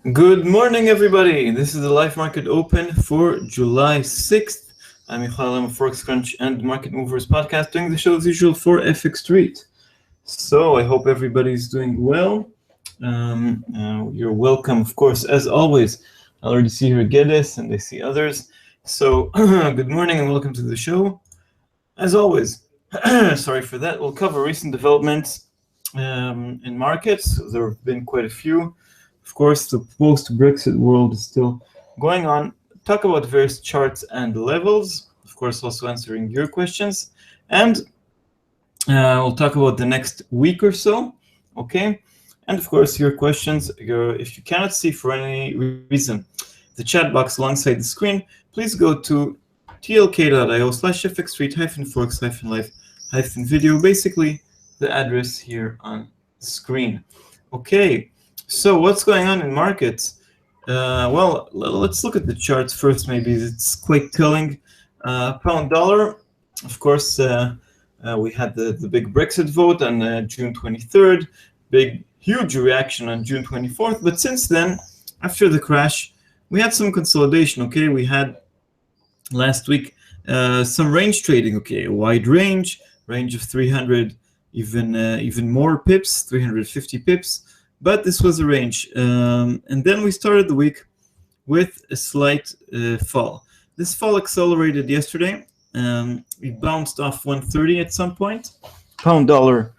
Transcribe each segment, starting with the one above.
Good morning, everybody. This is the live market open for July 6th. I'm Yohay, Elam of Forex Crunch and Market Movers podcast, doing the show as usual for FX Street. So I hope everybody's doing well. You're welcome, of course, as always. I already see here Geddes and I see others. So good morning and welcome to the show. As always, sorry for that. We'll cover recent developments in markets. There have been quite a few. Of course, the post-Brexit world is still going on. Talk about various charts and levels. Of course, also answering your questions. And we'll talk about the next week or so. Okay. And of course, your questions. If you cannot see for any reason the chat box alongside the screen, please go to tlk.io/fxstreet-forex-live-video. Basically, the address here on the screen. Okay. So what's going on in markets? Well, let's look at the charts first. Maybe it's quite telling. Pound dollar, of course, we had the big Brexit vote on June 23rd, huge reaction on June 24th. But since then, after the crash, we had some consolidation. Okay, we had last week some range trading. Okay, a wide range of 300, even more pips, 350 pips. But this was a range. And then we started the week with a slight fall. This fall accelerated yesterday. We bounced off 130 at some point. Pound dollar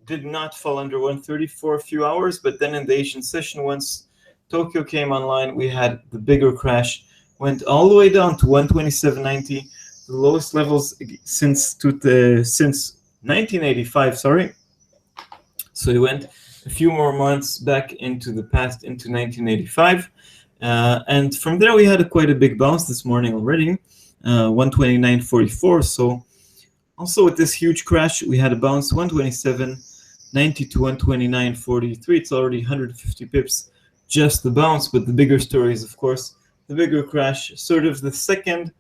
did not fall under 130 for a few hours, but then in the Asian session, once Tokyo came online, we had the bigger crash. Went all the way down to 127.90, the lowest levels since 1985. Sorry. So it went a few more months back into the past, into 1985. And from there, we had quite a big bounce this morning already, 129.44. So also with this huge crash, we had a bounce, 127.90 to 129.43. It's already 150 pips, just the bounce. But the bigger story is, of course, the bigger crash, sort of the second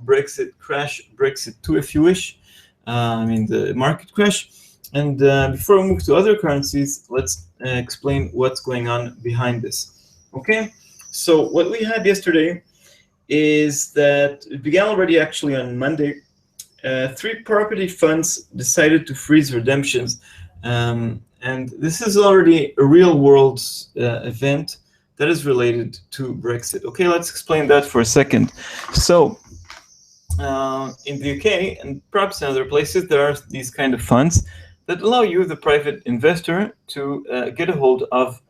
Brexit crash, Brexit 2, if you wish. The market crash. And before we move to other currencies, let's explain what's going on behind this. Okay, so what we had yesterday is that it began already actually on Monday. 3 property funds decided to freeze redemptions. And this is already a real world event that is related to Brexit. Okay, let's explain that for a second. So in the UK and perhaps in other places, there are these kind of funds that allow you, the private investor, to get a hold of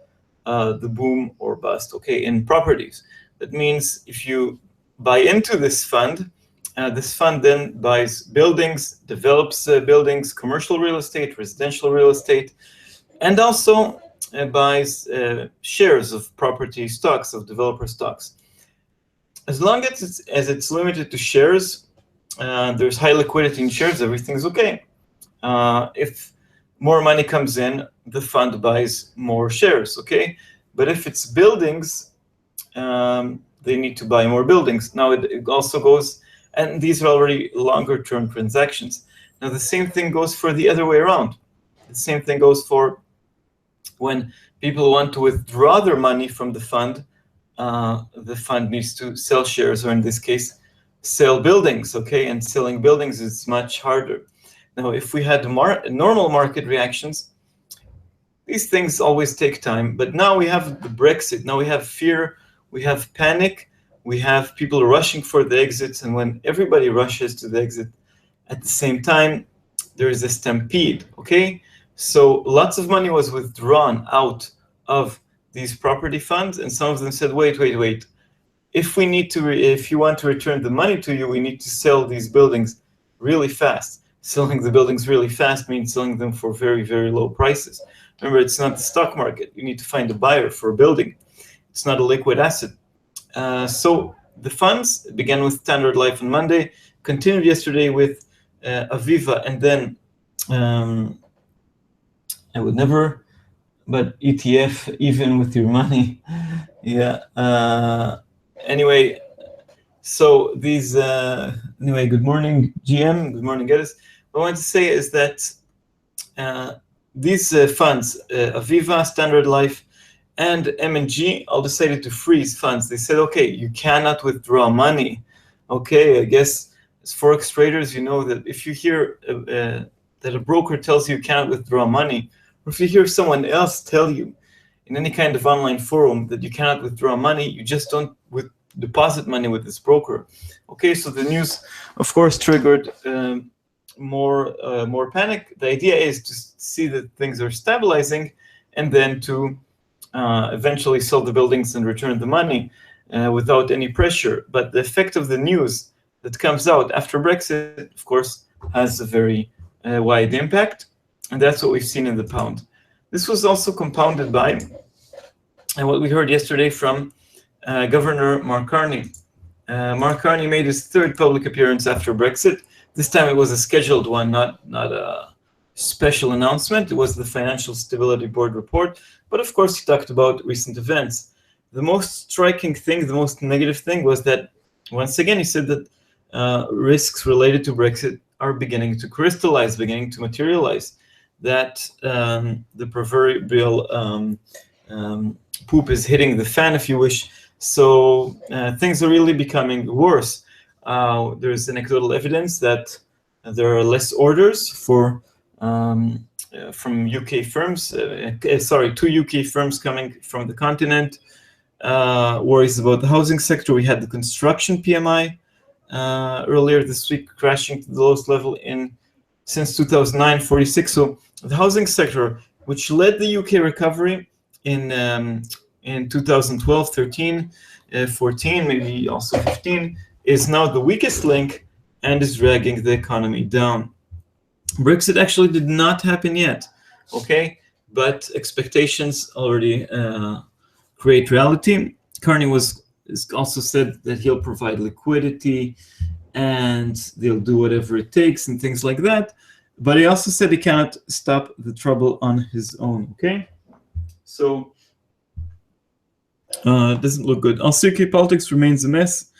the boom or bust, okay, in properties. That means if you buy into this fund then buys buildings, develops buildings, commercial real estate, residential real estate, and also buys shares of property stocks, of developer stocks. As long as it's limited to shares, there's high liquidity in shares, everything's okay. If more money comes in, the fund buys more shares, okay? But if it's buildings, they need to buy more buildings. Now it also goes, and these are already longer term transactions. Now the same thing goes for the other way around. The same thing goes for when people want to withdraw their money from the fund needs to sell shares, or in this case, sell buildings, okay? And selling buildings is much harder. Now, if we had normal market reactions, these things always take time. But now we have the Brexit. Now we have fear. We have panic. We have people rushing for the exits. And when everybody rushes to the exit at the same time, there is a stampede, okay? So lots of money was withdrawn out of these property funds. And some of them said, wait. If you want to return the money to you, we need to sell these buildings really fast. Selling the buildings really fast means selling them for very, very low prices. Remember, it's not the stock market. You need to find a buyer for a building. It's not a liquid asset. So the funds began with Standard Life on Monday, continued yesterday with Aviva, and then I would never, but ETF, even with your money. Yeah. Anyway, so these, good morning, GM. Good morning, Geddes. What I want to say is that these funds, Aviva, Standard Life, and M&G all decided to freeze funds. They said, okay, you cannot withdraw money. Okay, I guess as Forex traders, you know that if you hear that a broker tells you cannot withdraw money, or if you hear someone else tell you in any kind of online forum that you cannot withdraw money, you just don't deposit money with this broker. Okay, so the news, of course, triggered more panic. The idea is to see that things are stabilizing, and then to eventually sell the buildings and return the money without any pressure. But the effect of the news that comes out after Brexit, of course, has a very wide impact, and that's what we've seen in the pound. This was also compounded by what we heard yesterday from Governor Mark Carney. Mark Carney made his third public appearance after Brexit. This time it was a scheduled one, not a special announcement. It was the Financial Stability Board report. But of course, he talked about recent events. The most striking thing, the most negative thing was that, once again, he said that risks related to Brexit are beginning to crystallize, beginning to materialize, that the proverbial poop is hitting the fan, if you wish. So things are really becoming worse. There's anecdotal evidence that there are less orders for from UK firms, two UK firms coming from the continent. Worries about the housing sector. We had the construction PMI earlier this week crashing to the lowest level since 2009, 46. So the housing sector, which led the UK recovery in 2012, 13, 14, maybe also 15, is now the weakest link and is dragging the economy down. Brexit actually did not happen yet, okay? But expectations already create reality. Carney also said that he'll provide liquidity and they'll do whatever it takes and things like that. But he also said he cannot stop the trouble on his own, okay? So it doesn't look good. Also, UK politics remains a mess.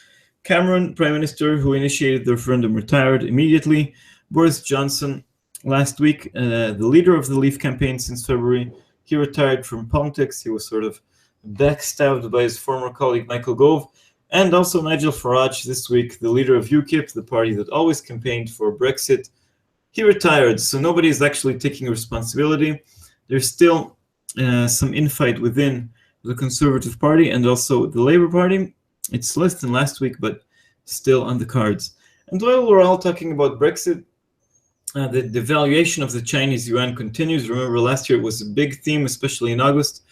Cameron, Prime Minister, who initiated the referendum, retired immediately. Boris Johnson, last week, the leader of the Leave campaign since February, he retired from politics. He was sort of backstabbed by his former colleague Michael Gove. And also Nigel Farage this week, the leader of UKIP, the party that always campaigned for Brexit. He retired, so nobody is actually taking responsibility. There's still some infight within the Conservative Party and also the Labour Party. It's less than last week, but still on the cards. And while we're all talking about Brexit, the devaluation of the Chinese yuan continues. Remember, last year it was a big theme, especially in August,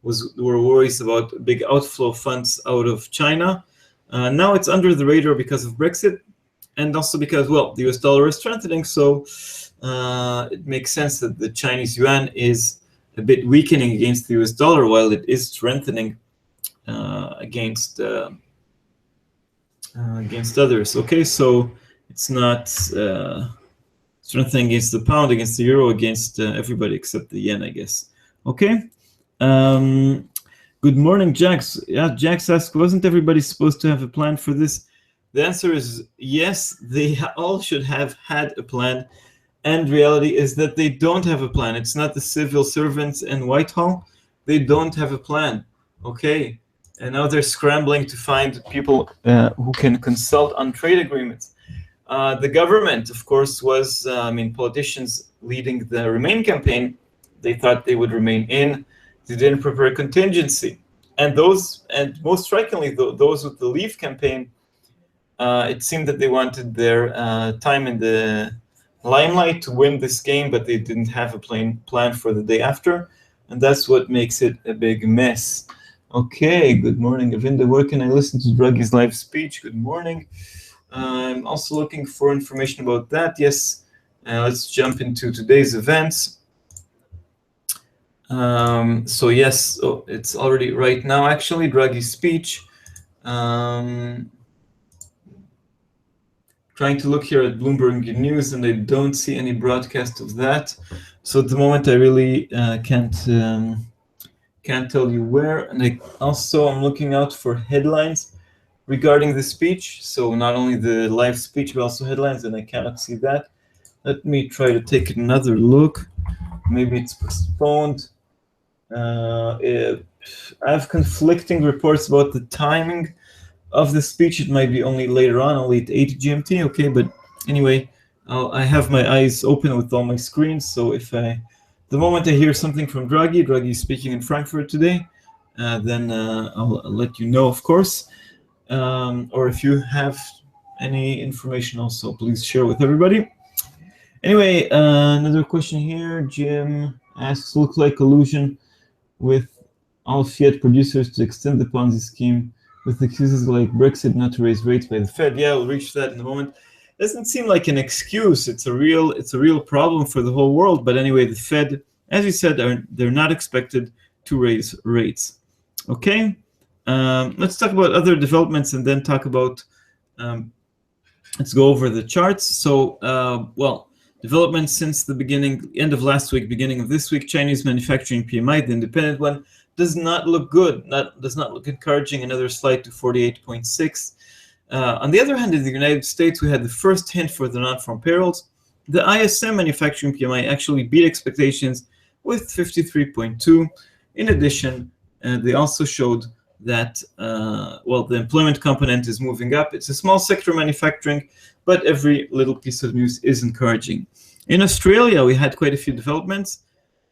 were worries about big outflow funds out of China. Now it's under the radar because of Brexit, and also because, well, the US dollar is strengthening, so it makes sense that the Chinese yuan is a bit weakening against the US dollar while it is strengthening against others. Okay, so it's not strengthening against the pound, against the euro, against everybody except the yen, I guess. Okay. Good morning, Jax. Yeah, Jax asked, wasn't everybody supposed to have a plan for this? The answer is yes, they all should have had a plan. And reality is that they don't have a plan. It's not the civil servants in Whitehall. They don't have a plan. Okay. And now they're scrambling to find people who can consult on trade agreements. The government, of course, was, politicians leading the Remain campaign. They thought they would remain in. They didn't prepare a contingency. And most strikingly, those with the Leave campaign, it seemed that they wanted their time in the limelight to win this game, but they didn't have a plan for the day after. And that's what makes it a big mess. Okay, good morning, Avinda. Where can I listen to Draghi's live speech? Good morning. I'm also looking for information about that. Yes, let's jump into today's events. So yes, it's already right now, actually, Draghi's speech. Trying to look here at Bloomberg News, and I don't see any broadcast of that. So at the moment, I really can't tell you where. And I'm looking out for headlines regarding the speech. So not only the live speech, but also headlines, and I cannot see that. Let me try to take another look. Maybe it's postponed. I have conflicting reports about the timing of the speech. It might be only later on, only at 8 GMT. Okay, but anyway, I have my eyes open with all my screens. So if the moment I hear something from Draghi is speaking in Frankfurt today, then I'll let you know, of course. Or if you have any information also, please share with everybody. Anyway, another question here. Jim asks, look like collusion with all fiat producers to extend the Ponzi scheme with excuses like Brexit not to raise rates by the Fed. Yeah, we'll reach that in a moment. Doesn't seem like an excuse. It's a real problem for the whole world. But anyway, the Fed, as you said, they're not expected to raise rates. Okay, let's talk about other developments and then talk about. Let's go over the charts. So, well, developments since the end of last week, beginning of this week. Chinese manufacturing PMI, the independent one, does not look good. Does not look encouraging. Another slide to 48.6. On the other hand, in the United States, we had the first hint for the non-farm payrolls. The ISM manufacturing PMI actually beat expectations with 53.2. In addition, they also showed that, well, the employment component is moving up. It's a small sector manufacturing, but every little piece of news is encouraging. In Australia, we had quite a few developments.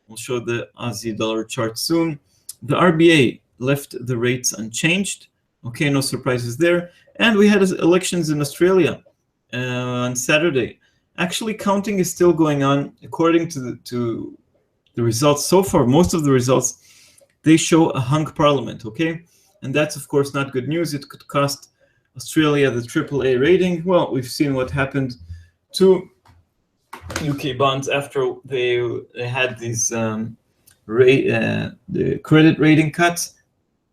We'll show the Aussie dollar chart soon. The RBA left the rates unchanged. Okay, no surprises there. And we had elections in Australia on Saturday. Actually, counting is still going on. According to the results so far, most of the results, they show a hung parliament, okay? And that's, of course, not good news. It could cost Australia the AAA rating. Well, we've seen what happened to UK bonds after they had these the credit rating cuts.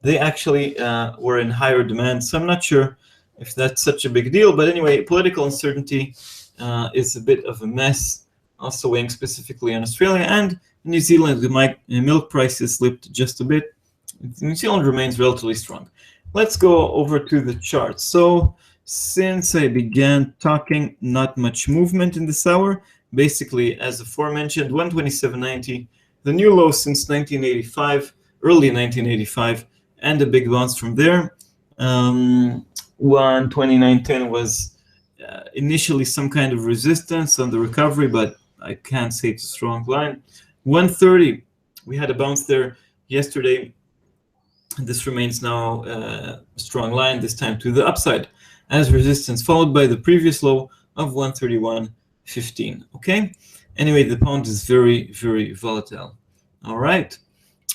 They actually were in higher demand. So I'm not sure if that's such a big deal. But anyway, political uncertainty is a bit of a mess. Also weighing specifically on Australia and New Zealand. The milk prices slipped just a bit. New Zealand remains relatively strong. Let's go over to the chart. So since I began talking, not much movement in this hour. Basically, as aforementioned, 127.90, the new low since 1985, early 1985, and a big bounce from there. 129.10 was initially some kind of resistance on the recovery, but I can't say it's a strong line. 130, we had a bounce there yesterday. This remains now a strong line, this time to the upside, as resistance, followed by the previous low of 131.15. Okay. Anyway, the pound is very, very volatile. All right.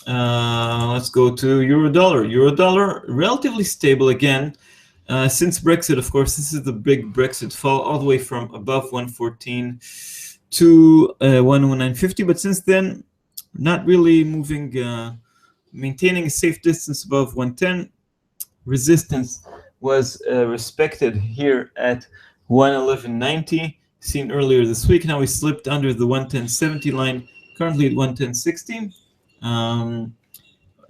Let's go to euro dollar. Euro dollar relatively stable again. Since Brexit, of course, this is the big Brexit fall, all the way from above 114 to 119.50. But since then, not really moving, maintaining a safe distance above 110. Resistance was respected here at 111.90, seen earlier this week. Now we slipped under the 110.70 line, currently at 110.60.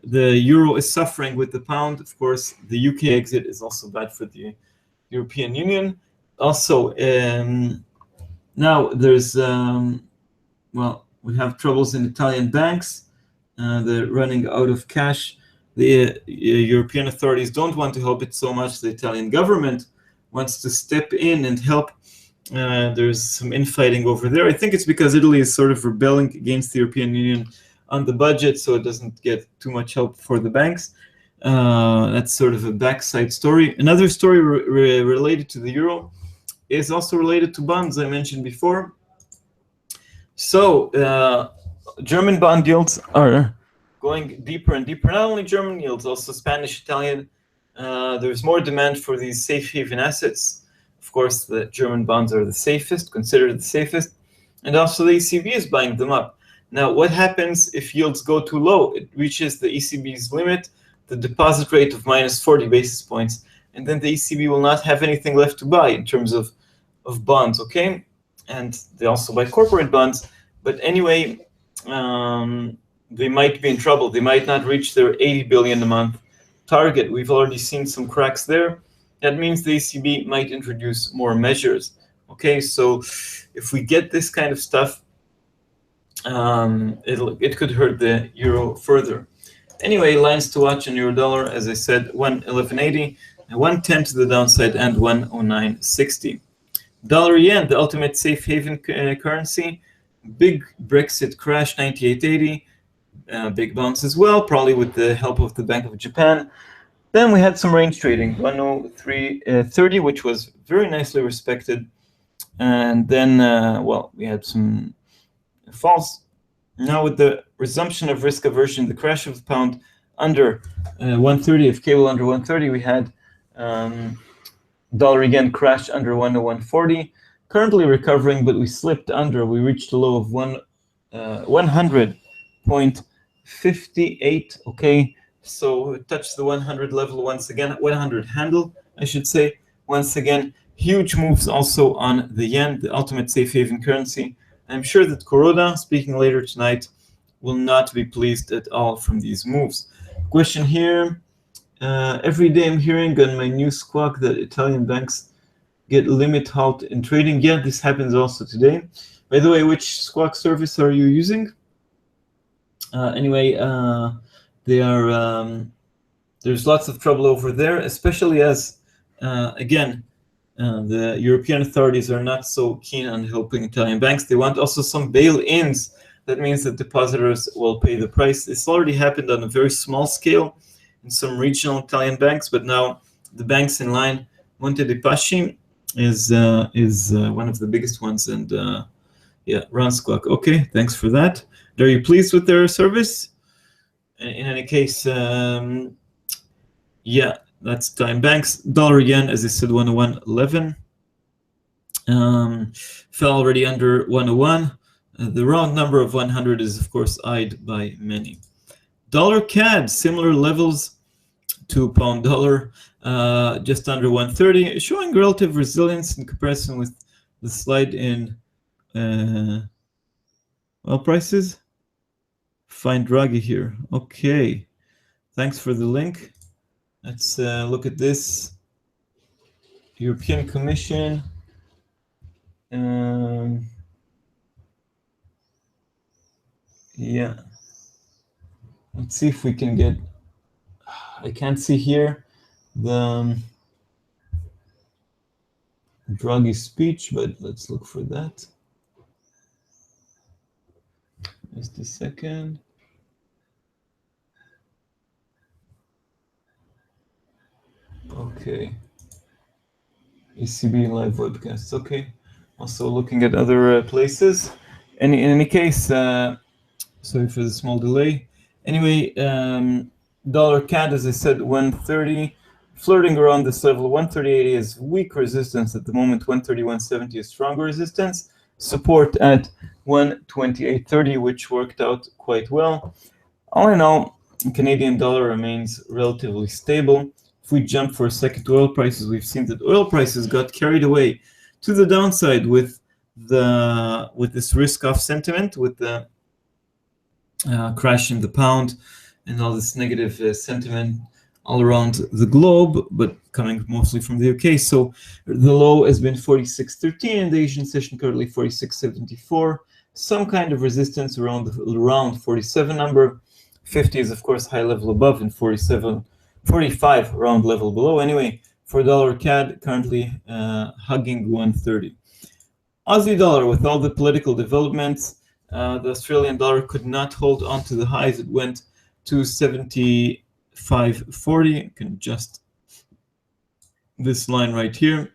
The euro is suffering with the pound. Of course, the UK exit is also bad for the European Union. Also, now there's, well, we have troubles in Italian banks. They're running out of cash. The European authorities don't want to help it so much. The Italian government wants to step in and help. There's some infighting over there. I think it's because Italy is sort of rebelling against the European Union on the budget, so it doesn't get too much help for the banks. That's sort of a backside story. Another story related to the euro is also related to bonds I mentioned before. So German bond yields are going deeper and deeper. Not only German yields, also Spanish, Italian. There's more demand for these safe haven assets. Of course, the German bonds are the safest, considered the safest. And also the ECB is buying them up. Now, what happens if yields go too low? It reaches the ECB's limit, the deposit rate of minus 40 basis points. And then the ECB will not have anything left to buy in terms of bonds, okay? And they also buy corporate bonds. But anyway, they might be in trouble. They might not reach their 80 billion a month target. We've already seen some cracks there. That means the ECB might introduce more measures. Okay, so if we get this kind of stuff, it could hurt the euro further. Anyway, lines to watch on euro dollar, as I said, 111.80, 110 to the downside, and 109.60. Dollar yen, the ultimate safe haven currency. Big Brexit crash, 98.80. Big bounce as well, probably with the help of the Bank of Japan. Then we had some range trading, 103.30, which was very nicely respected. And then, well, we had some falls. Now with the resumption of risk aversion, the crash of the pound under 130, of cable under 130, we had dollar again crash under 101.40. Currently recovering, but we slipped under. We reached a low of 100.58. Okay, so it touched the 100 level once again, 100 handle, I should say. Once again, huge moves also on the yen, the ultimate safe haven currency. I'm sure that Kuroda, speaking later tonight, will not be pleased at all from these moves. Question here. Every day I'm hearing on my news squawk that Italian banks get limit halt in trading. Yeah, this happens also today. By the way, which squawk service are you using? Anyway, they are. There's lots of trouble over there, especially as, again, the European authorities are not so keen on helping Italian banks. They want also some bail-ins. That means that depositors will pay the price. This already happened on a very small scale in some regional Italian banks, but now the banks in line, Monte dei Paschi is one of the biggest ones, and yeah, Ron Squawk. Okay, thanks for that. Are you pleased with their service? In any case, yeah, that's time banks. Dollar yen, as I said, 101.11. Fell already under 101. The round number of 100 is, of course, eyed by many. Dollar CAD, similar levels to pound dollar, just under 130, showing relative resilience in comparison with the slide in oil prices. Find Draghi here. Okay, thanks for the link. Let's look at this. European Commission. Yeah. Let's see if we can get. I can't see here the Draghi speech, but let's look for that. Just a second. Okay. ECB live webcasts. Okay. Also looking at other places. In any case, sorry for the small delay. Anyway, dollar CAD, as I said, 130, flirting around this level. 138 is weak resistance at the moment. 131.70 is stronger resistance. Support at 128.30, which worked out quite well. All in all, Canadian dollar remains relatively stable. If we jump for a second to oil prices, we've seen that oil prices got carried away to the downside with this risk-off sentiment, with the crash in the pound and all this negative sentiment all around the globe, but coming mostly from the UK. So the low has been 46.13 in the Asian session, currently 46.74. Some kind of resistance around 47 number. 50 is, of course, high level above, and 45 round level below. Anyway, for dollar CAD, currently hugging 130. Aussie dollar, with all the political developments, the Australian dollar could not hold on to the highs. It went to 75.40. You can adjust this line right here.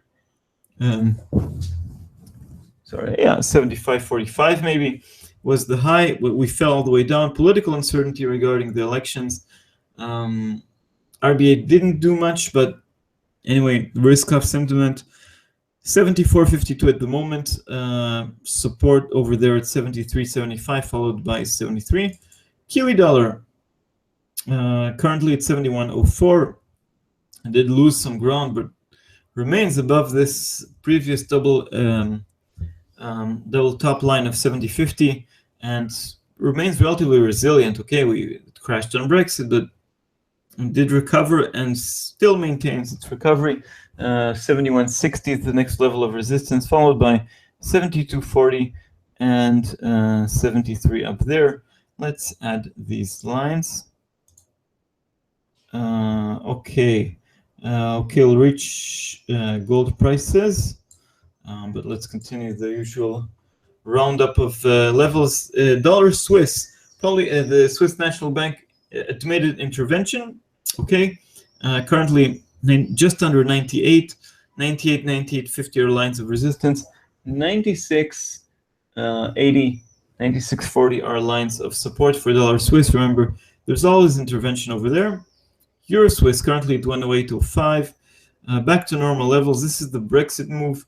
Sorry, yeah, 75.45 maybe was the high. We fell all the way down. Political uncertainty regarding the elections. RBA didn't do much, but anyway, risk-off sentiment. 74.52 at the moment. Support over there at 73.75, followed by 73. Kiwi dollar, currently at 71.04. I did lose some ground, but remains above this previous double top line of 70.50 and remains relatively resilient. Okay, we crashed on Brexit, but did recover and still maintains its recovery. 71.60 is the next level of resistance, followed by 72.40 and 73 up there. Let's add these lines. Okay. Okay, we'll reach gold prices, but let's continue the usual roundup of levels. Dollar Swiss, probably the Swiss National Bank automated intervention. Okay, currently just under 98, 98, 98, 50 are lines of resistance. 96, 80, 96, 40 are lines of support for dollar Swiss. Remember, there's always intervention over there. Euro Swiss currently at 108.05. Back to normal levels. This is the Brexit move.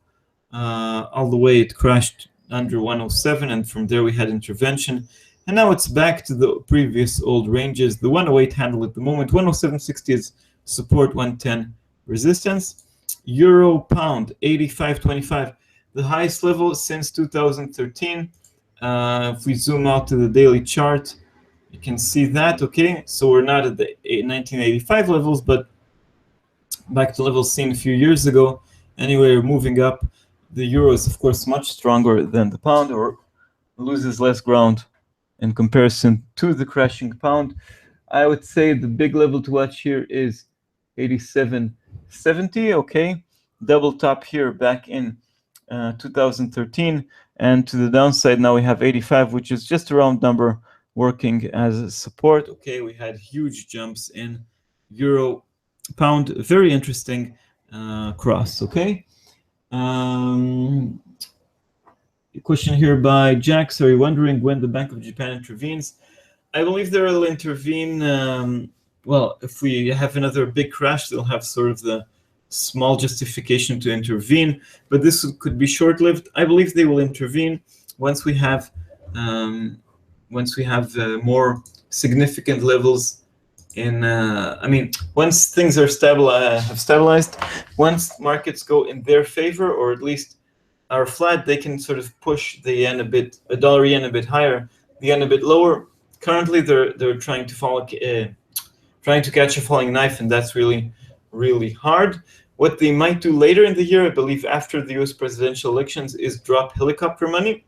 All the way it crashed under 107, and from there we had intervention. And now it's back to the previous old ranges. The 108 handle at the moment. 107.60 is support, 110 resistance. Euro pound 85.25, the highest level since 2013. If we zoom out to the daily chart, you can see that. Okay, so we're not at the 1985 levels, but back to levels seen a few years ago. Anyway, we're moving up. The euro is, of course, much stronger than the pound, or loses less ground in comparison to the crashing pound. I would say the big level to watch here is 87.70. Okay, double top here back in 2013, and to the downside now we have 85, which is just a round number working as a support. Okay, we had huge jumps in euro pound. Very interesting cross. Okay. Question here by Jax. Are you wondering when the Bank of Japan intervenes? I believe they will intervene. Well, if we have another big crash, they'll have sort of the small justification to intervene, but this could be short-lived. I believe they will intervene once we have more significant levels in. I mean, once things are stabilized, once markets go in their favor, or at least are flat, they can sort of push the yen a bit, a dollar yen a bit higher, the yen a bit lower. Currently, they're trying to catch a falling knife, and that's really, really hard. What they might do later in the year, I believe after the US presidential elections, is drop helicopter money.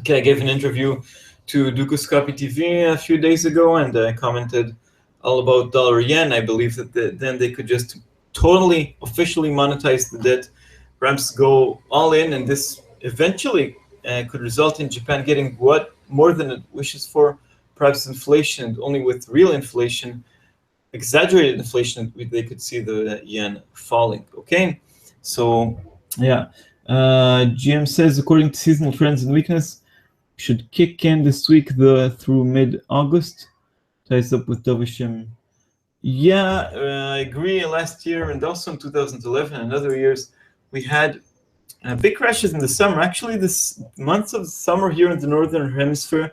Okay, I gave an interview to Dukoscopy TV a few days ago, and I commented all about dollar yen. I believe that then they could just totally officially monetize the debt, perhaps go all in, and this eventually could result in Japan getting what more than it wishes for, perhaps inflation. Only with real inflation, exaggerated inflation, they could see the yen falling. Okay, so yeah, GM says according to seasonal trends and weakness, should kick in this week through mid-August. Ties up with Dovishim. Yeah, I agree. Last year and also in 2011 and other years, we had big crashes in the summer. Actually, this months of summer here in the northern hemisphere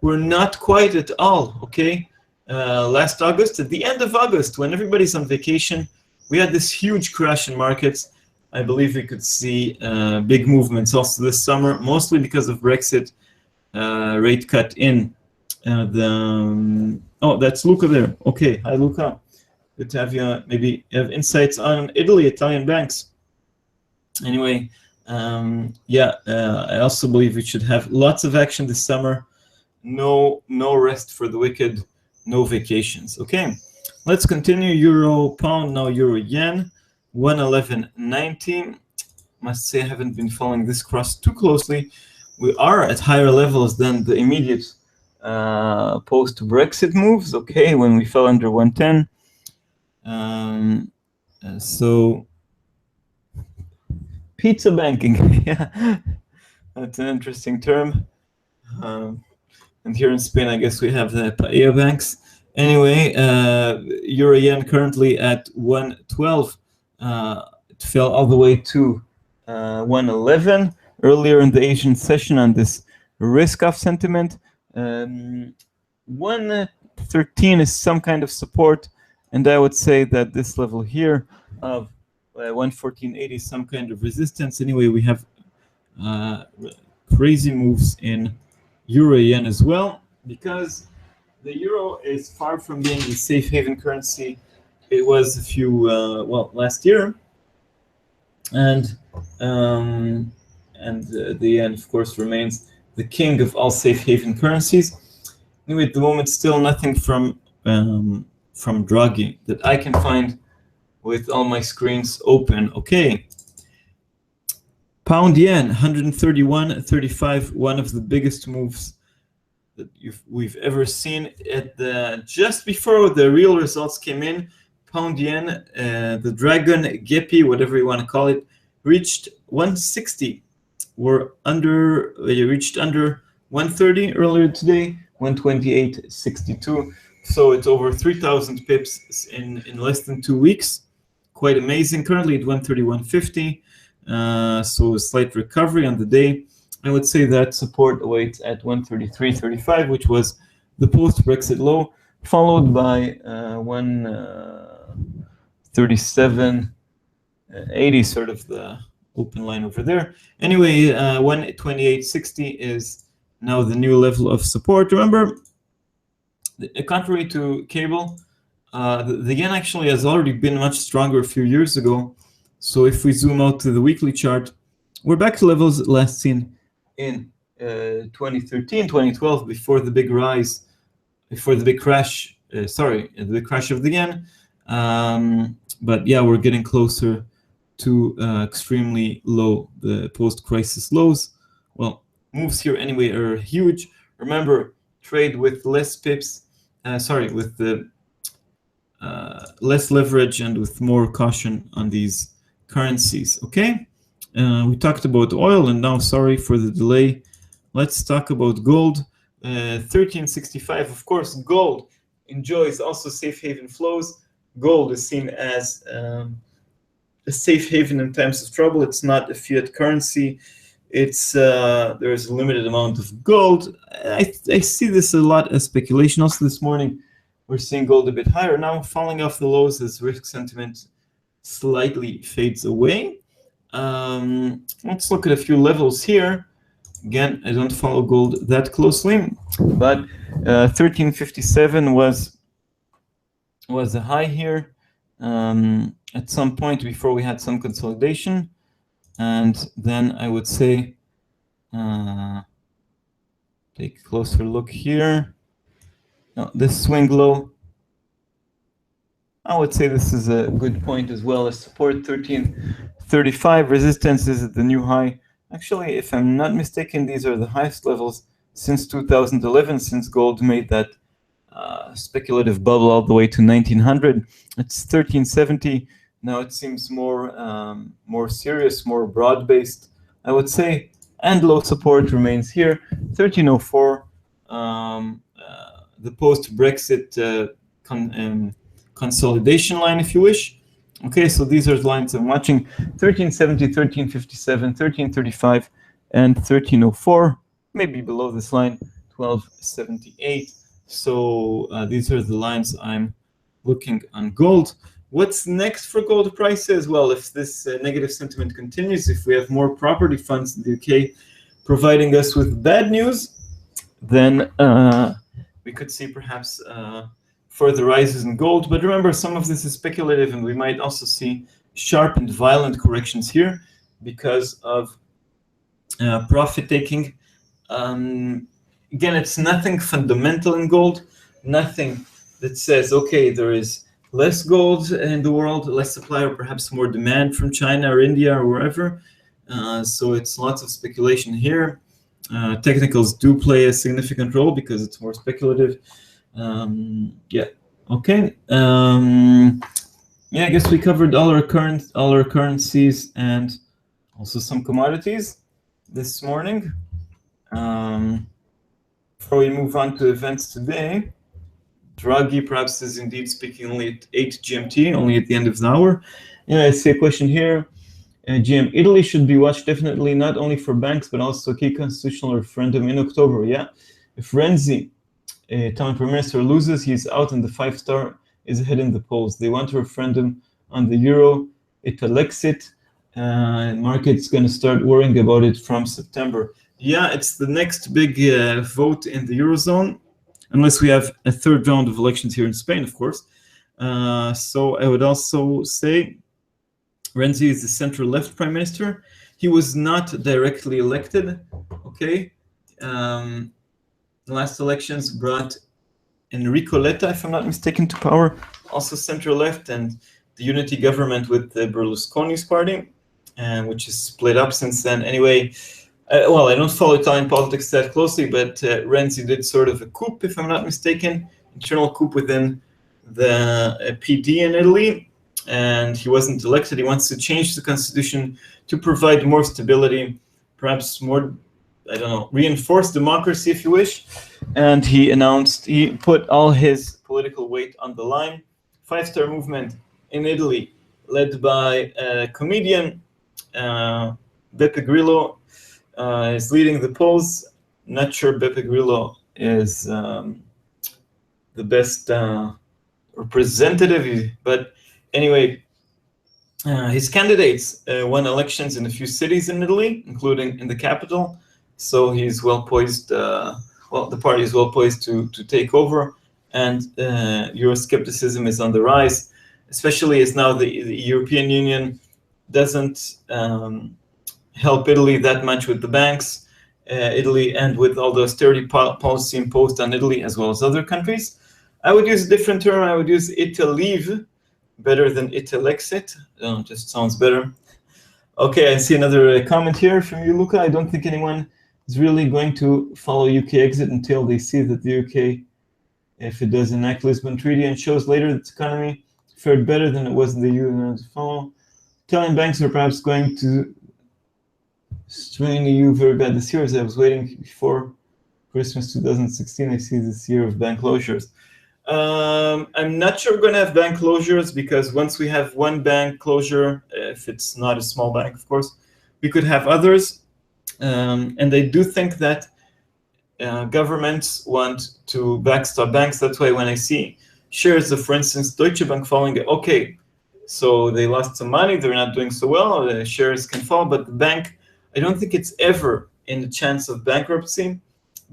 were not quite at all. Okay, last August, at the end of August, when everybody's on vacation, we had this huge crash in markets. I believe we could see big movements also this summer, mostly because of Brexit rate cut in oh, that's Luca there. Okay, hi Luca. Good to have you. Maybe you have insights on Italy, Italian banks. Anyway, yeah, I also believe we should have lots of action this summer. No rest for the wicked, no vacations. Okay, let's continue. Euro pound, now euro yen, 111.90. Must say I haven't been following this cross too closely. We are at higher levels than the immediate post-Brexit moves. Okay, when we fell under 110. So pizza banking, yeah, that's an interesting term. And here in Spain, I guess we have the paella banks. Anyway, euro yen currently at 112. It fell all the way to 111 earlier in the Asian session on this risk-off sentiment. 113 is some kind of support, and I would say that this level here of 114.80 is some kind of resistance. Anyway, we have crazy moves in euro yen as well, because the euro is far from being the safe haven currency it was a few well, last year, and the yen, of course, remains the king of all safe haven currencies. Anyway, at the moment, still nothing from from Draghi that I can find with all my screens open. Okay. Pound yen, 131.35, one of the biggest moves that we've ever seen. Just before the real results came in, pound yen, the dragon, Gepi, whatever you want to call it, reached 160. Reached under 130 earlier today, 128.62. So it's over 3,000 pips in less than 2 weeks. Quite amazing. Currently at 131.50. So a slight recovery on the day. I would say that support awaits at 133.35, which was the post-Brexit low, followed by 137.80, sort of the open line over there. Anyway, 128.60 is now the new level of support. Remember, contrary to cable, the yen actually has already been much stronger a few years ago. So if we zoom out to the weekly chart, we're back to levels last seen in 2013, 2012, before the big rise, before the big crash, the big crash of the yen. But yeah, we're getting closer to extremely low, the post-crisis lows. Well, moves here anyway are huge. Remember, trade with less pips, with the less leverage and with more caution on these currencies. Okay, we talked about oil, and now, sorry for the delay, let's talk about gold. 1365. Of course, gold enjoys also safe haven flows. Gold is seen as a safe haven in times of trouble. It's not a fiat currency. It's there's a limited amount of gold. I see this a lot as speculation. Also this morning, we're seeing gold a bit higher now, falling off the lows as risk sentiment slightly fades away. Let's look at a few levels here. Again, I don't follow gold that closely, but 1357 was a high here at some point before we had some consolidation, and then I would say take a closer look here. Now, this swing low, I would say this is a good point as well as support. 1335 resistance is at the new high. Actually, if I'm not mistaken, these are the highest levels since 2011, since gold made that speculative bubble all the way to 1900. It's 1370. Now it seems more serious, more broad-based, I would say, and low support remains here. 1304, the post-Brexit consolidation line, if you wish. Okay, so these are the lines I'm watching: 1370, 1357, 1335, and 1304. Maybe below this line, 1278. So these are the lines I'm looking on gold. What's next for gold prices? Well, if this negative sentiment continues, if we have more property funds in the UK providing us with bad news, then we could see perhaps further rises in gold. But remember, some of this is speculative, and we might also see sharp and violent corrections here because of profit taking. Again, it's nothing fundamental in gold, nothing that says, okay, there is less gold in the world, less supply, or perhaps more demand from China or India or wherever. So it's lots of speculation here. Technicals do play a significant role because it's more speculative. Yeah, okay. Yeah, I guess we covered all our currencies and also some commodities this morning. Before we move on to events today, Draghi perhaps is indeed speaking only at 8 GMT, only at the end of the hour. Yeah, I see a question here. GM, Italy should be watched definitely, not only for banks, but also a key constitutional referendum in October. Yeah, if Renzi, Italian Prime Minister, loses, he's out, and the 5-star is ahead in the polls. They want a referendum on the euro, Italexit. Market's going to start worrying about it from September. Yeah, it's the next big vote in the Eurozone, unless we have a third round of elections here in Spain, of course. So I would also say Renzi is the center-left prime minister. He was not directly elected, okay? The last elections brought Enrico Letta, if I'm not mistaken, to power, also center-left, and the unity government with Berlusconi's party, which is split up since then. Anyway, well, I don't follow Italian politics that closely, but Renzi did sort of a coup, if I'm not mistaken, internal coup within the PD in Italy, and he wasn't elected. He wants to change the constitution to provide more stability, perhaps more, I don't know, reinforce democracy, if you wish. And he announced, he put all his political weight on the line. Five-star movement in Italy, led by a comedian, Beppe Grillo, is leading the polls. Not sure Beppe Grillo is the best representative, but anyway, his candidates won elections in a few cities in Italy, including in the capital. So he's well poised. Well, the party is well poised to take over, and Euroscepticism is on the rise, especially as now the European Union doesn't help Italy that much with the banks. Italy, and with all the austerity policy imposed on Italy as well as other countries. I would use a different term. I would use Italeave, better than Italexit. Just sounds better. Okay, I see another comment here from you, Luca. I don't think anyone is really going to follow UK exit until they see that the UK, if it does enact Lisbon Treaty and shows later that its economy fared better than it was in the EU, to follow. Italian banks are perhaps going to strain the EU very bad this year, as I was waiting before Christmas 2016. I see this year of bank closures. I'm not sure we're going to have bank closures, because once we have one bank closure, if it's not a small bank, of course, we could have others. And I do think that governments want to backstop banks. That's why when I see shares of, for instance, Deutsche Bank falling, okay, so they lost some money, they're not doing so well, the shares can fall, but the bank, I don't think it's ever in the chance of bankruptcy,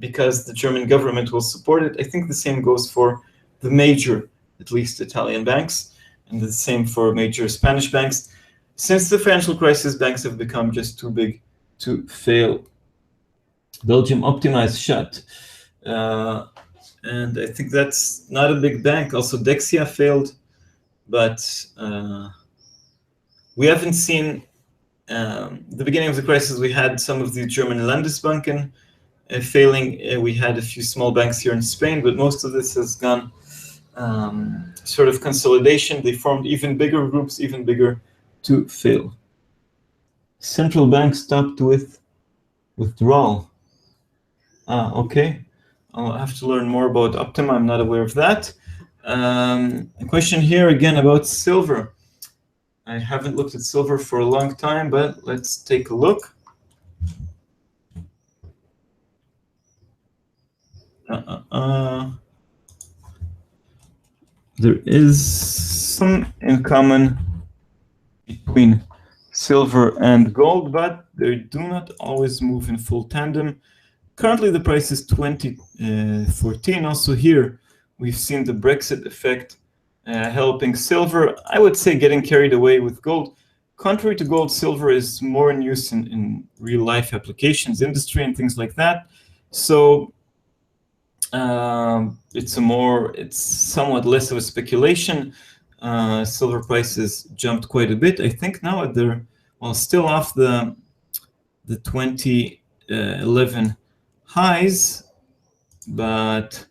because the German government will support it. I think the same goes for the major, at least Italian banks, and the same for major Spanish banks. Since the financial crisis, banks have become just too big to fail. Belgium optimized shut. And I think that's not a big bank. Also, Dexia failed, but we haven't seen the beginning of the crisis. We had some of the German Landesbanken failing. We had a few small banks here in Spain, but most of this has gone sort of consolidation. They formed even bigger groups, even bigger to fail. Central bank stopped with withdrawal. Okay. I'll have to learn more about Optima. I'm not aware of that. A question here again about silver. I haven't looked at silver for a long time, but let's take a look. There is some in common between silver and gold, but they do not always move in full tandem. Currently, the price is 2014. Also here, we've seen the Brexit effect helping silver. I would say getting carried away with gold. Contrary to gold, silver is more in use in real-life applications, industry, and things like that. So it's somewhat less of a speculation. Silver prices jumped quite a bit. I think now they're still off the 2011 highs, but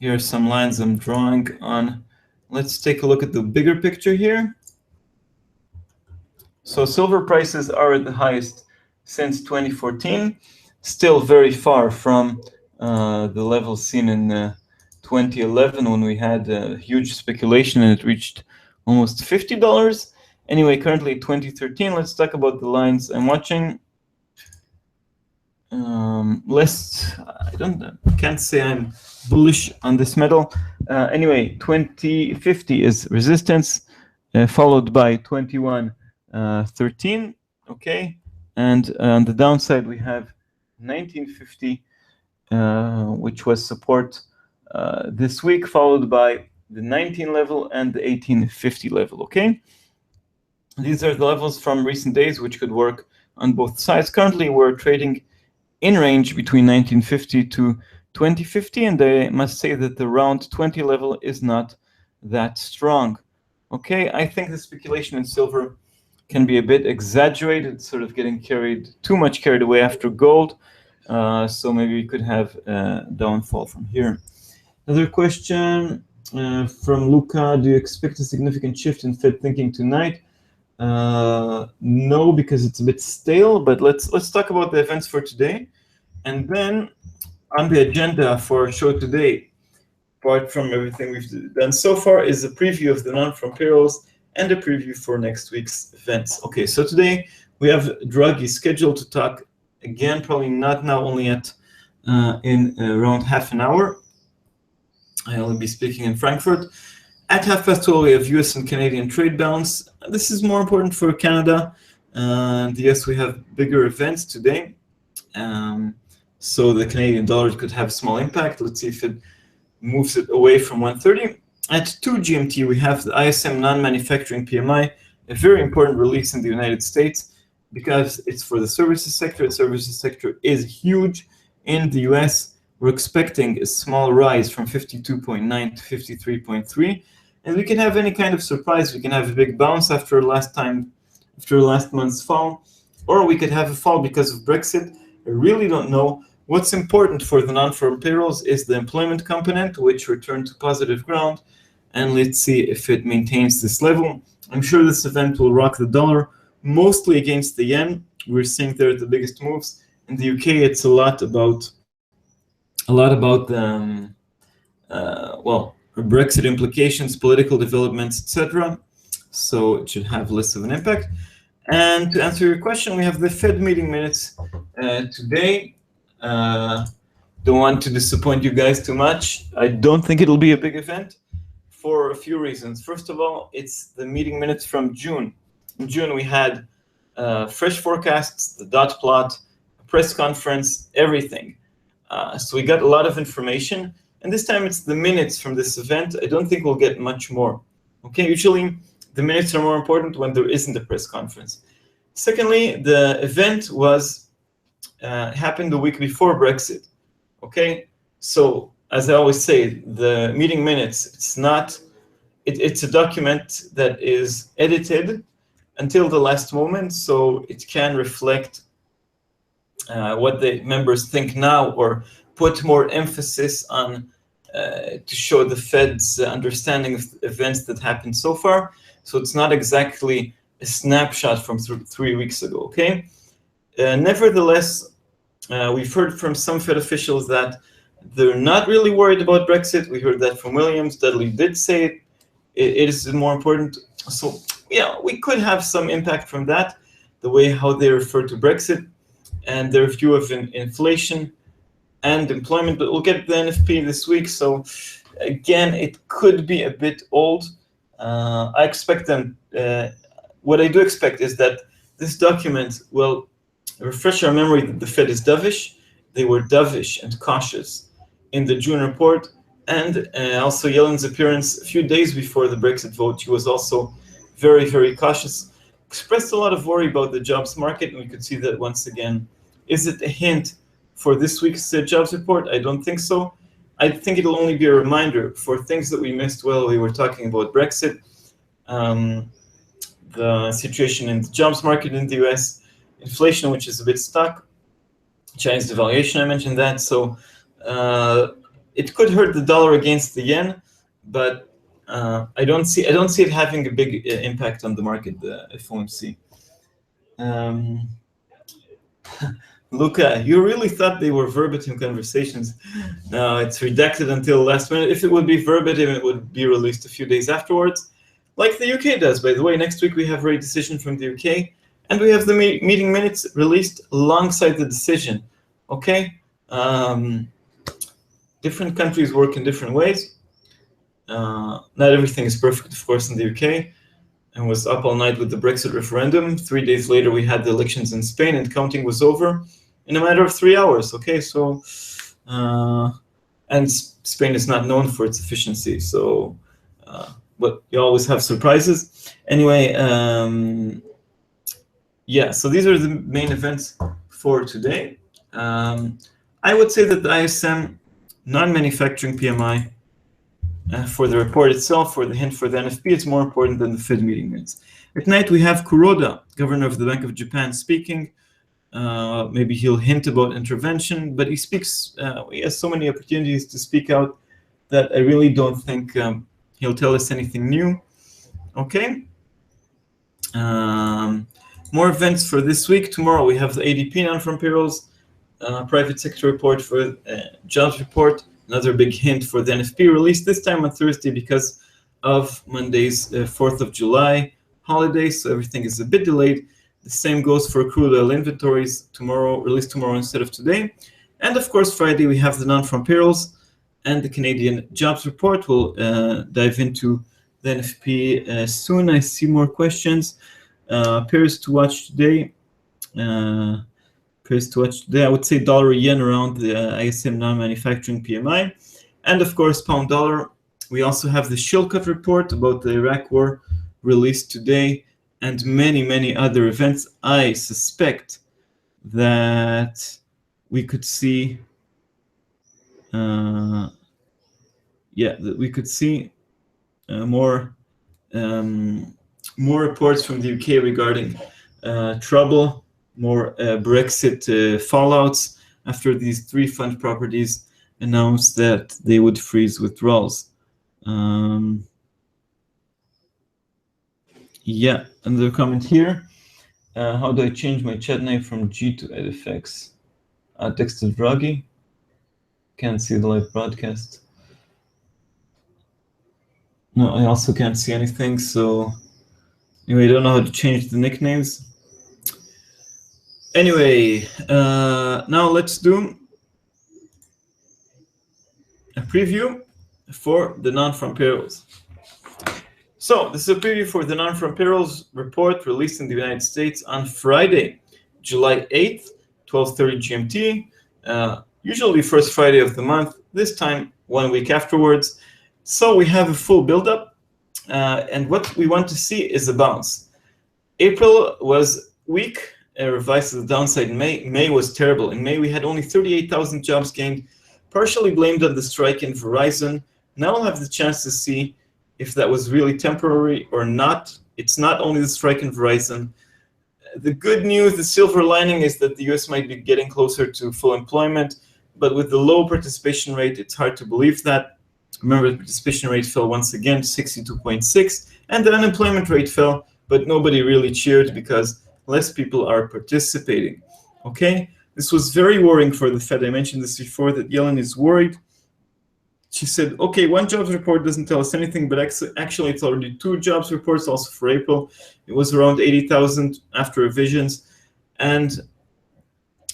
here are some lines I'm drawing on. Let's take a look at the bigger picture here. So silver prices are at the highest since 2014, still very far from the levels seen in 2011 when we had huge speculation and it reached almost $50. Anyway, currently 2013. Let's talk about the lines I'm watching. Can't say I'm bullish on this metal. Anyway, 2050 is resistance, followed by 2113. Okay, and on the downside we have 1950, which was support this week, followed by the 19 level and the 1850 level. Okay, these are the levels from recent days, which could work on both sides. Currently, we're trading in range between 1950 to 2050, and I must say that the round 20 level is not that strong. Okay, I think the speculation in silver can be a bit exaggerated, sort of getting too much carried away after gold. So maybe we could have a downfall from here. Another question from Luca: do you expect a significant shift in Fed thinking tonight? No, because it's a bit stale. But let's talk about the events for today, and then on the agenda for our show today, apart from everything we've done so far, is a preview of the non-farm payrolls and a preview for next week's events. Okay, so today we have Draghi scheduled to talk again, probably not now, only in around half an hour. I will be speaking in Frankfurt. At 12:30, we have US and Canadian trade balance. This is more important for Canada. Yes, we have bigger events today. So the Canadian dollar could have small impact. Let's see if it moves it away from 130. At 2 GMT, we have the ISM non-manufacturing PMI, a very important release in the United States because it's for the services sector. The services sector is huge in the US. We're expecting a small rise from 52.9 to 53.3. And we can have any kind of surprise. We can have a big bounce after last month's fall, or we could have a fall because of Brexit. I really don't know. What's important for the non-farm payrolls is the employment component, which returned to positive ground. And let's see if it maintains this level. I'm sure this event will rock the dollar, mostly against the yen. We're seeing there the biggest moves. In the UK, it's a lot about Brexit implications, political developments, etc. So it should have less of an impact. And to answer your question, we have the Fed meeting minutes today. Don't want to disappoint you guys too much. I don't think it'll be a big event for a few reasons. First of all, it's the meeting minutes from June. In June, we had fresh forecasts, the dot plot, a press conference, everything. So we got a lot of information. And this time it's the minutes from this event. I don't think we'll get much more. Okay, usually the minutes are more important when there isn't a press conference. Secondly, the event was happened the week before Brexit. Okay, so as I always say, the meeting minutes, it's a document that is edited until the last moment, so it can reflect what the members think now, or put more emphasis on to show the Fed's understanding of events that happened so far. So it's not exactly a snapshot from 3 weeks ago, okay? Nevertheless, we've heard from some Fed officials that they're not really worried about Brexit. We heard that from Williams. Dudley did say it is more important. So yeah, we could have some impact from that, the way how they refer to Brexit and their view of inflation and employment. But we'll get the NFP this week. So again, it could be a bit old. I expect them, what I do expect is that this document will refresh our memory that the Fed is dovish. They were dovish and cautious in the June report, and also Yellen's appearance a few days before the Brexit vote. He was also very, very cautious, expressed a lot of worry about the jobs market, and we could see that once again. Is it a hint for this week's jobs report? I don't think so. I think it'll only be a reminder for things that we missed while we were talking about Brexit, the situation in the jobs market in the US, inflation, which is a bit stuck, Chinese devaluation, I mentioned that. So it could hurt the dollar against the yen, but I don't see it having a big impact on the market, the FOMC. Luca, you really thought they were verbatim conversations. No, it's redacted until last minute. If it would be verbatim, it would be released a few days afterwards, like the UK does. By the way, next week we have a decision from the UK, and we have the meeting minutes released alongside the decision. Okay? Different countries work in different ways. Not everything is perfect, of course, in the UK. And was up all night with the Brexit referendum. 3 days later, we had the elections in Spain, and counting was over in a matter of 3 hours. Okay, so and Spain is not known for its efficiency, so but you always have surprises. Anyway, yeah. So these are the main events for today. I would say that the ISM non-manufacturing PMI for the report itself, for the hint for the NFP, it's more important than the Fed meeting minutes. At night, we have Kuroda, Governor of the Bank of Japan, speaking. Maybe he'll hint about intervention, but he speaks, he has so many opportunities to speak out that I really don't think he'll tell us anything new. Okay. More events for this week. Tomorrow we have the ADP non-farm payrolls, private sector report for jobs report, another big hint for the NFP release, this time on Thursday because of Monday's 4th of July holiday, so everything is a bit delayed. The same goes for crude oil inventories, tomorrow, released tomorrow instead of today. And of course, Friday we have the non-farm payrolls and the Canadian jobs report. We'll dive into the NFP soon. I see more questions. Pairs to watch today. I would say dollar yen around the ISM non-manufacturing PMI. And of course, pound dollar. We also have the Shilkut report about the Iraq war released today and many, many other events. I suspect that we could see, more reports from the UK regarding trouble, more Brexit fallouts after these 3 fund properties announced that they would freeze withdrawals. Another comment here. How do I change my chat name from G to EdFX? Text to Draghi. Can't see the live broadcast. No, I also can't see anything, so anyway, I don't know how to change the nicknames. Anyway, now let's do a preview for the non-farm payrolls. So this is a preview for the non-farm payrolls report released in the United States on Friday, July 8th, 12:30 GMT. Usually first Friday of the month, this time 1 week afterwards. So we have a full buildup, and what we want to see is a bounce. April was weak, revised to the downside in May. May was terrible. In May, we had only 38,000 jobs gained, partially blamed on the strike in Verizon. Now we'll have the chance to see if that was really temporary or not. It's not only the strike in Verizon. The good news, the silver lining, is that the US might be getting closer to full employment, but with the low participation rate, it's hard to believe that. Remember, the participation rate fell once again to 62.6, and the unemployment rate fell, but nobody really cheered because less people are participating. Okay, this was very worrying for the Fed. I mentioned this before, that Yellen is worried. She said, okay, one jobs report doesn't tell us anything, but actually it's already 2 jobs reports, also for April. It was around 80,000 after revisions, and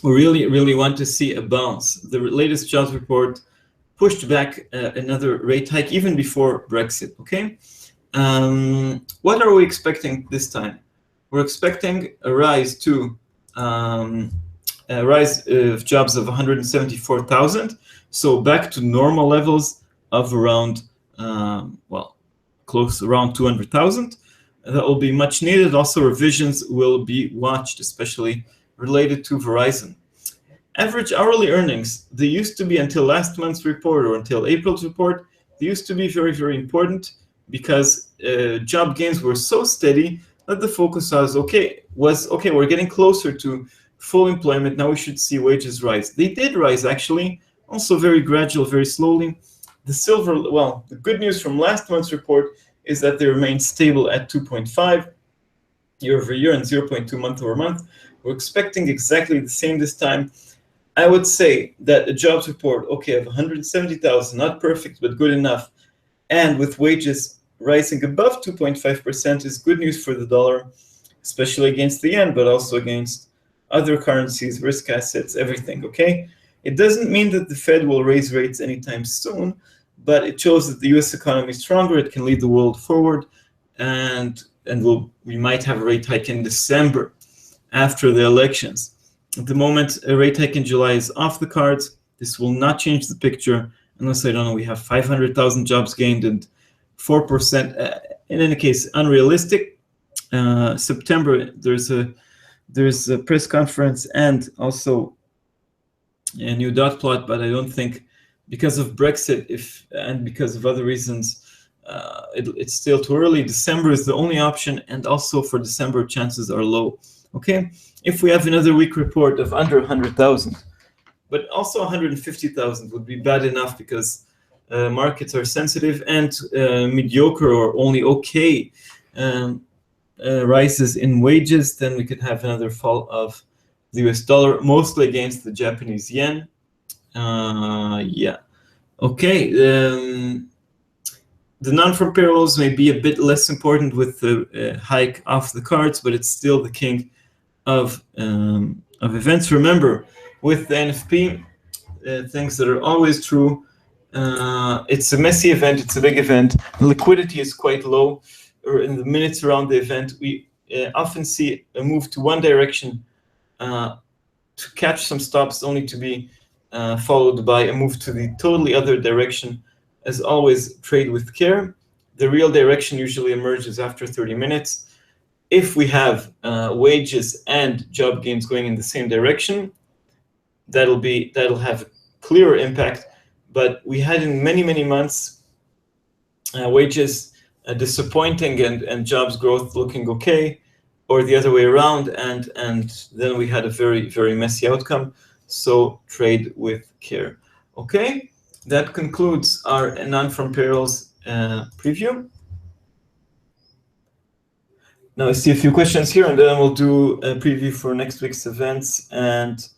we really, really want to see a bounce. The latest jobs report pushed back another rate hike even before Brexit, okay? What are we expecting this time? We're expecting a rise of jobs of 174,000, so back to normal levels of around, close around 200,000. That will be much needed. Also, revisions will be watched, especially related to Verizon. Average hourly earnings, they used to be, until last month's report or until April's report, they used to be very, very important because job gains were so steady that the focus was, okay, we're getting closer to full employment. Now we should see wages rise. They did rise, actually, also very gradual, very slowly. The good news from last month's report is that they remain stable at 2.5 year over year and 0.2 month over month. We're expecting exactly the same this time. I would say that a jobs report, of 170,000, not perfect, but good enough, and with wages rising above 2.5% is good news for the dollar, especially against the yen, but also against other currencies, risk assets, everything, okay? It doesn't mean that the Fed will raise rates anytime soon, but it shows that the US economy is stronger, it can lead the world forward, and we might have a rate hike in December after the elections. At the moment, a rate hike in July is off the cards. This will not change the picture unless, I don't know, we have 500,000 jobs gained and 4%. In any case, unrealistic. September, there's a press conference and also a new dot plot, but I don't think because of Brexit, and because of other reasons, it's still too early. December is the only option, and also for December, chances are low. Okay, if we have another weak report of under 100,000, but also 150,000 would be bad enough, because markets are sensitive, and mediocre or only okay rises in wages, then we could have another fall of the US dollar, mostly against the Japanese yen. Yeah. Okay. The non-farm payrolls may be a bit less important with the hike off the cards, but it's still the king of events. Remember, with the NFP, things that are always true. It's a messy event. It's a big event. Liquidity is quite low. Or in the minutes around the event, we often see a move to one direction to catch some stops, only to be followed by a move to the totally other direction. As always, trade with care. The real direction usually emerges after 30 minutes. If we have wages and job gains going in the same direction, that'll have a clearer impact. But we had in many months wages disappointing and jobs growth looking okay, or the other way around, and then we had a very messy outcome. So trade with care. Okay, that concludes our non-farm payrolls preview. Now I see a few questions here, and then we'll do a preview for next week's events and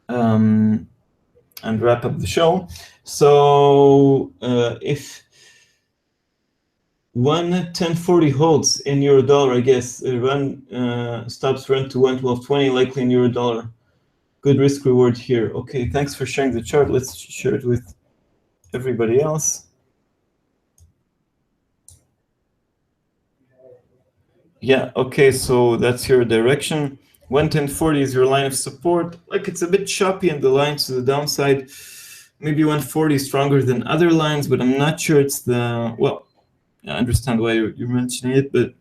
wrap up the show. So if 1.1040 holds in euro dollar, I guess stops run to 1.1220, likely in euro dollar. Good risk reward here. Okay, thanks for sharing the chart. Let's share it with everybody else. Yeah, okay, so that's your direction. 1.1040 is your line of support. Like, it's a bit choppy in the lines to the downside. Maybe 140 is stronger than other lines, but I'm not sure it's the, well, I understand why you're mentioning it, but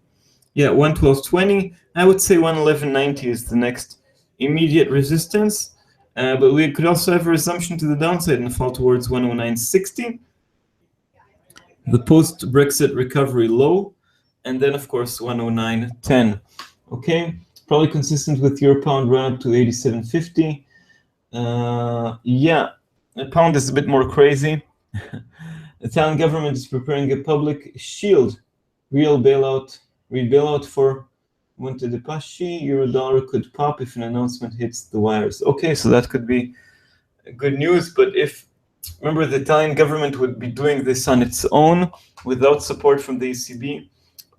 yeah, 112.20. I would say 111.90 is the next immediate resistance, but we could also have a resumption to the downside and fall towards 109.60, the post-Brexit recovery low, and then of course 109.10. Okay, probably consistent with your pound run up to 87.50. Yeah, the pound is a bit more crazy. The Italian government is preparing a public shield, real bailout for Monte dei Paschi. Euro dollar could pop if an announcement hits the wires. Okay, so that could be good news. But remember, the Italian government would be doing this on its own without support from the ECB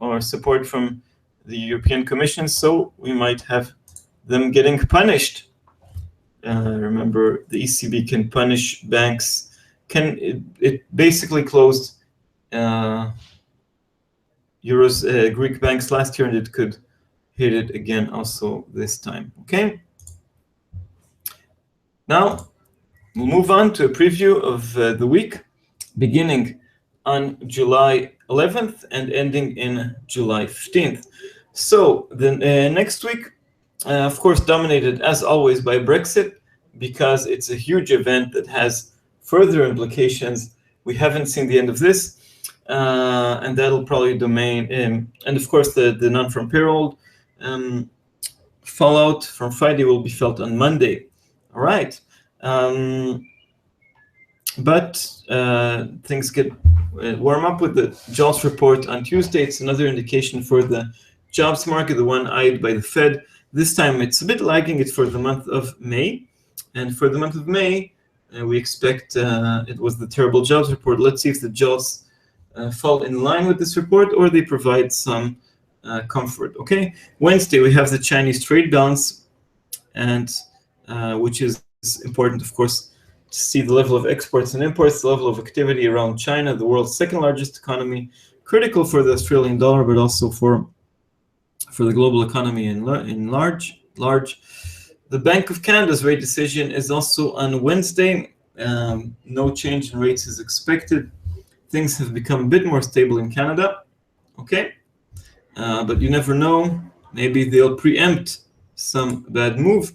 or support from the European Commission. So we might have them getting punished. Remember, the ECB can punish banks. It basically closed Greek banks last year, and it could hit it again also this time. Okay. Now we'll move on to a preview of the week, beginning on July 11th and ending in July 15th. So the next week, of course, dominated as always by Brexit, because it's a huge event that has further implications. We haven't seen the end of this, and that'll probably domain and of course the non-farm payroll fallout from Friday will be felt on Monday. All right, but things get warm up with the jobs report on Tuesday. It's another indication for the jobs market, the one eyed by the Fed. This time it's a bit lagging. It's for the month of May, and for the month of May, we expect it was the terrible jobs report. Let's see if the jobs fall in line with this report, or they provide some comfort. Okay, Wednesday we have the Chinese trade balance, and which is important, of course, to see the level of exports and imports, the level of activity around China, the world's second largest economy, critical for the Australian dollar, but also for the global economy in large. The Bank of Canada's rate decision is also on Wednesday. No change in rates is expected. Things have become a bit more stable in Canada. Okay, but you never know. Maybe they'll preempt some bad move.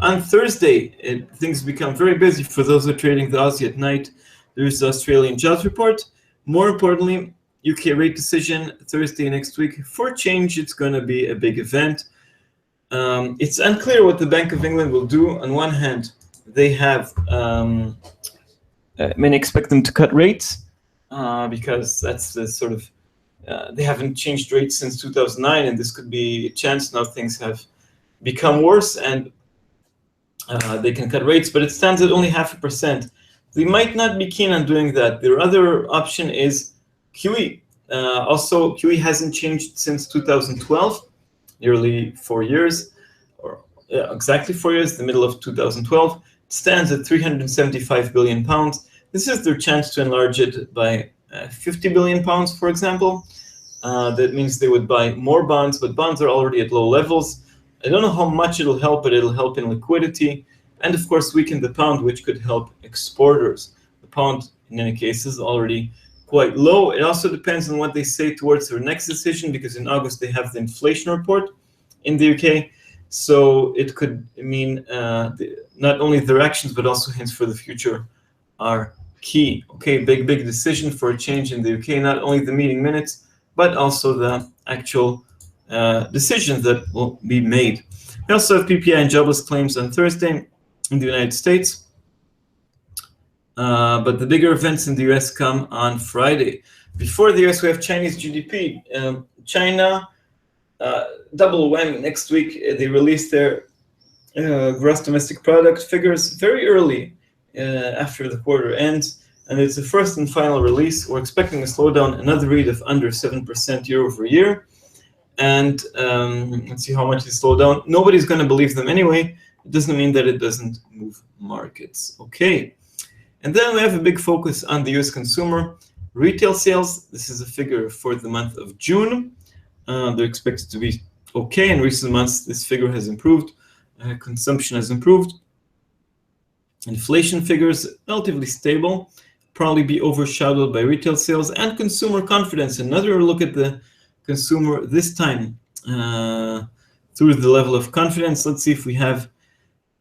On Thursday, things become very busy for those who are trading the Aussie at night. There's the Australian jobs report. More importantly, UK rate decision Thursday next week. For change, it's going to be a big event. It's unclear what the Bank of England will do. On one hand, they have many expect them to cut rates because that's the sort of they haven't changed rates since 2009, and this could be a chance now things have become worse and they can cut rates, but it stands at only 0.5%. They might not be keen on doing that. Their other option is QE. Also, QE hasn't changed since 2012, nearly 4 years, or exactly 4 years, the middle of 2012. It stands at 375 billion pounds. This is their chance to enlarge it by 50 billion pounds, for example. That means they would buy more bonds, but bonds are already at low levels. I don't know how much it'll help, but it'll help in liquidity. And of course, weaken the pound, which could help exporters. The pound, in any case, is already quite low. It also depends on what they say towards their next decision, because in August they have the inflation report in the UK. So it could mean not only their actions, but also hints for the future are key. Okay, big decision for a change in the UK, not only the meeting minutes, but also the actual decisions that will be made. We also have PPI and jobless claims on Thursday in the United States. But the bigger events in the US come on Friday. Before the US, we have Chinese GDP. China, double whammy. Next week, they release their gross domestic product figures very early after the quarter ends. And it's the first and final release. We're expecting a slowdown, another read of under 7% year over year. And let's see how much they slow down. Nobody's going to believe them anyway. It doesn't mean that it doesn't move markets. Okay. And then we have a big focus on the US consumer. Retail sales, this is a figure for the month of June. They're expected to be okay. In recent months, this figure has improved. Consumption has improved. Inflation figures, relatively stable. Probably be overshadowed by retail sales and consumer confidence. Another look at the consumer this time through the level of confidence. Let's see if we have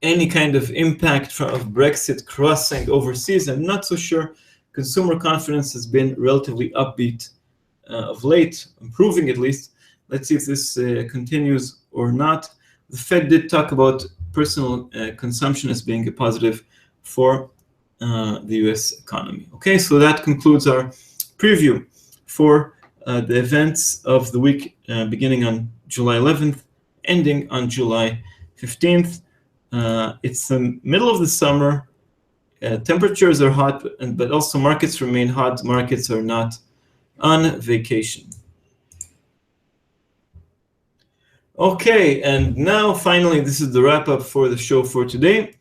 any kind of impact of Brexit crossing overseas. I'm not so sure. Consumer confidence has been relatively upbeat of late, improving at least. Let's see if this continues or not. The Fed did talk about personal consumption as being a positive for the US economy. Okay, so that concludes our preview for the events of the week beginning on July 11th, ending on July 15th. It's the middle of the summer. Temperatures are hot, but also markets remain hot. Markets are not on vacation. Okay, and now finally, this is the wrap-up for the show for today.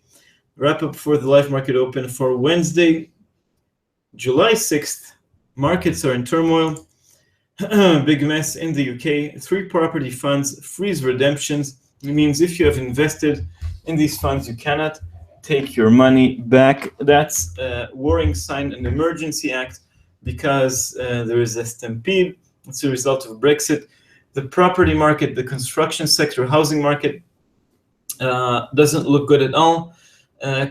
Wrap-up for the live market open for Wednesday, July 6th. Markets are in turmoil. Big mess in the UK. 3 property funds freeze redemptions. It means if you have invested in these funds, you cannot take your money back. That's a worrying sign, an emergency act, because there is a stampede. It's a result of Brexit. The property market, the construction sector, housing market doesn't look good at all.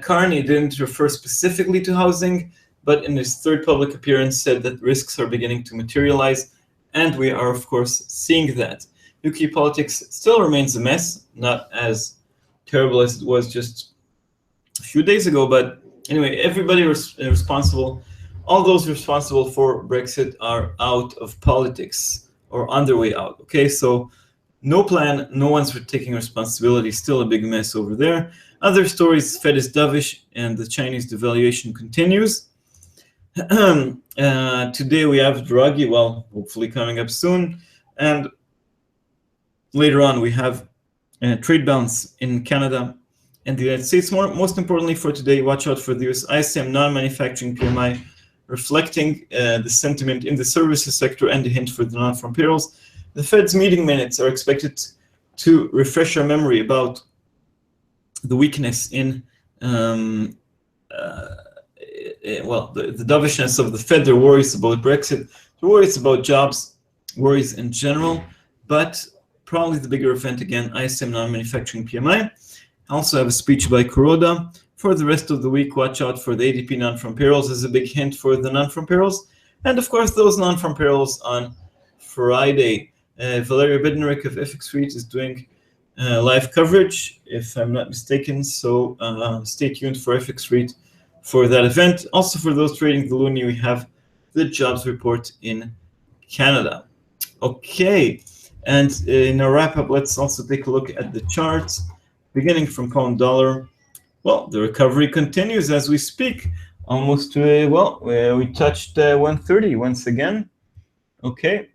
Carney didn't refer specifically to housing, but in his third public appearance said that risks are beginning to materialize, and we are, of course, seeing that. UK politics still remains a mess, not as terrible as it was just a few days ago, but anyway, everybody responsible, all those responsible for Brexit are out of politics or on their way out. Okay, so no plan, no one's taking responsibility, still a big mess over there. Other stories, Fed is dovish and the Chinese devaluation continues. Today we have Draghi, well, hopefully coming up soon. And later on we have trade balance in Canada and the United States. Most importantly for today, watch out for the US ISM non-manufacturing PMI, reflecting the sentiment in the services sector and a hint for the non-farm payrolls. The Fed's meeting minutes are expected to refresh our memory about the weakness in, the dovishness of the Fed. Their worries about Brexit, their worries about jobs, worries in general, but probably the bigger event again, ISM non-manufacturing PMI. I also have a speech by Kuroda For the rest of the week, watch out for the ADP non-farm payrolls as a big hint for the non-farm payrolls. And of course, those non-farm payrolls on Friday. Valeria Bednarik of FX REIT is doing live coverage, if I'm not mistaken. So stay tuned for FX REIT for that event. Also, for those trading the loonie, we have the jobs report in Canada. Okay, and in our wrap-up, let's also take a look at the charts, beginning from pound dollar. Well, the recovery continues as we speak. Almost we touched 130 once again. Okay,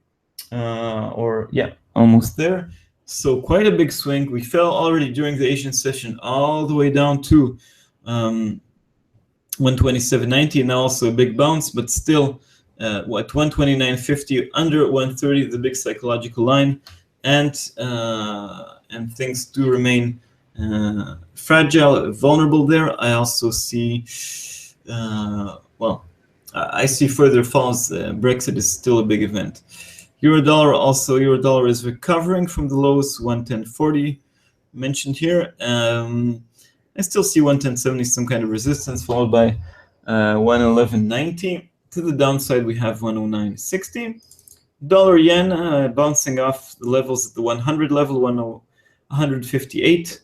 almost there. So quite a big swing. We fell already during the Asian session all the way down to 127.90, and now also a big bounce, but still at 129.50, under 130, the big psychological line, and things do remain fragile, vulnerable there. I also see, I see further falls. Brexit is still a big event. Euro-dollar is recovering from the lows, 110.40 mentioned here. I still see 110.70, some kind of resistance, followed by 111.90. To the downside, we have 109.60. Dollar yen bouncing off the levels at the 100 level, 158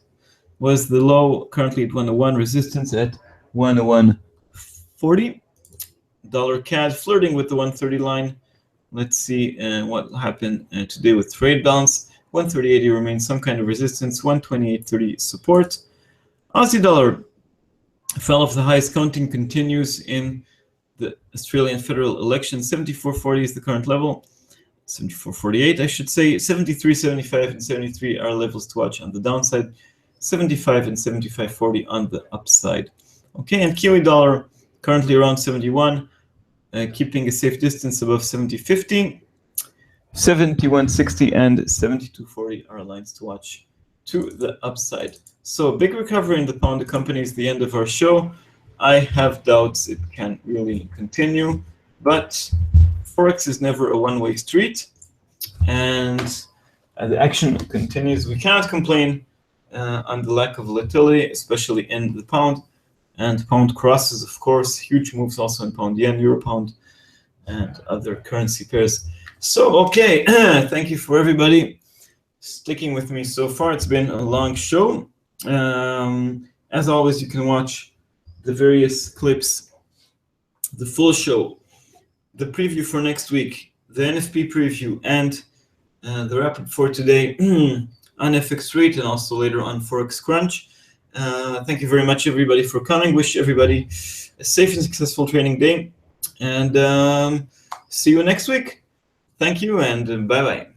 was the low, currently at 101, resistance at 101.40. Dollar CAD flirting with the 130 line. Let's see what will happen today with trade balance. 130.80 remains some kind of resistance, 128.30 support. Aussie dollar fell off the highs, counting continues in the Australian federal election. 74.40 is the current level. 74.48, I should say. 73.75 and 73 are levels to watch on the downside. 75 and 75.40 on the upside. Okay, and Kiwi dollar currently around 71, keeping a safe distance above 70.50. 71.60 and 72.40 are lines to watch to the upside. So big recovery in the pound accompanies the end of our show. I have doubts it can really continue, but Forex is never a one-way street, and the action continues. We cannot complain on the lack of volatility, especially in the pound, and pound crosses, of course, huge moves also in pound yen, euro pound, and other currency pairs. So, okay, thank you for everybody sticking with me so far. It's been a long show. As always, you can watch the various clips, the full show, the preview for next week, the NFP preview, and the wrap-up for today on FX Rate, and also later on Forex Crunch. Thank you very much, everybody, for coming. Wish everybody a safe and successful trading day, and see you next week. Thank you, and bye-bye.